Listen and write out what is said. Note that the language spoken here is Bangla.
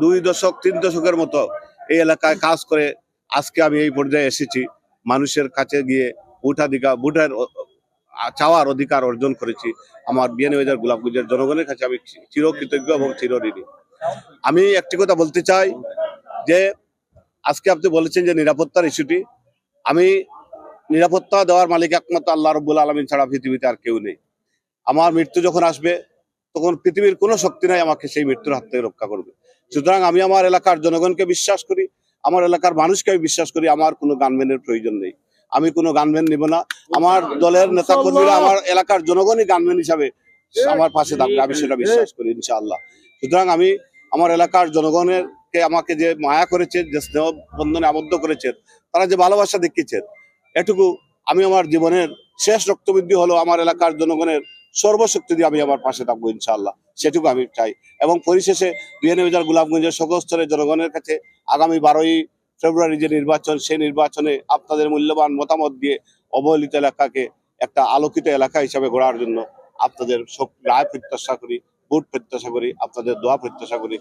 2 দশক 3 দশকের মতো এই এলাকায় কাজ করে আজকে আমি এই পর্যায়ে এসেছি। মানুষের কাছে গিয়ে ভোটের চাওয়ার অধিকার অর্জন করেছি। আমার বিয়ানীবাজার গোলাপগঞ্জের জনগণের কাছে আমি চিরকৃতজ্ঞ এবং চিরঋণী। আমি একটি কথা বলতে চাই যে আজকে আপনি বলেছেন যে নিরাপত্তার ইস্যুটি, আমি নিরাপত্তা দেওয়ার মালিক একমাত্র আল্লাহ রাব্বুল আলামিন ছাড়া পৃথিবীতে আর কেউ নেই। আমার মৃত্যু যখন আসবে তখন পৃথিবীর কোনো শক্তি নাই আমাকে সেই মৃত্যুর হাত থেকে রক্ষা করবে। সুতরাং আমি আমার এলাকার জনগণকে বিশ্বাস করি, আমার এলাকার মানুষকে আমি বিশ্বাস করি। আমার কোনো গানম্যানের প্রয়োজন নেই, আমি কোনো গানম্যান নিব না। আমার দলের নেতা কর্মীরা আমার এলাকার জনগণই গানম্যান হিসাবে আমার পাশে থাকবে, আমি সেটা বিশ্বাস করি ইনশাআল্লাহ। সুতরাং আমি আমার এলাকার জনগণের আমাকে যে মায়া করেছেন, যে স্নেহ বন্ধনে আবদ্ধ করেছেন, তারা যে ভালোবাসা দেখিয়েছেন, এটুকু আমি আমার জীবনের শেষ রক্তবৃদ্ধি হলো আমার এলাকার জনগণের সর্বশক্তি দিয়ে আমি আমার পাশে থাকবো ইনশাআল্লাহ, সেটুকু আমি চাই। এবং পরিশেষে বিয়ানীবাজার গোলাপগঞ্জের সকল স্তরের জনগণের কাছে আগামী 12ই ফেব্রুয়ারি যে নির্বাচন, সেই নির্বাচনে আপনাদের মূল্যবান মতামত দিয়ে অবহেলিত এলাকাকে একটা আলোকিত এলাকা হিসাবে গড়ার জন্য আপনাদের রায় প্রত্যাশা করি, ভোট প্রত্যাশা করি, আপনাদের দোয়া প্রত্যাশা করি।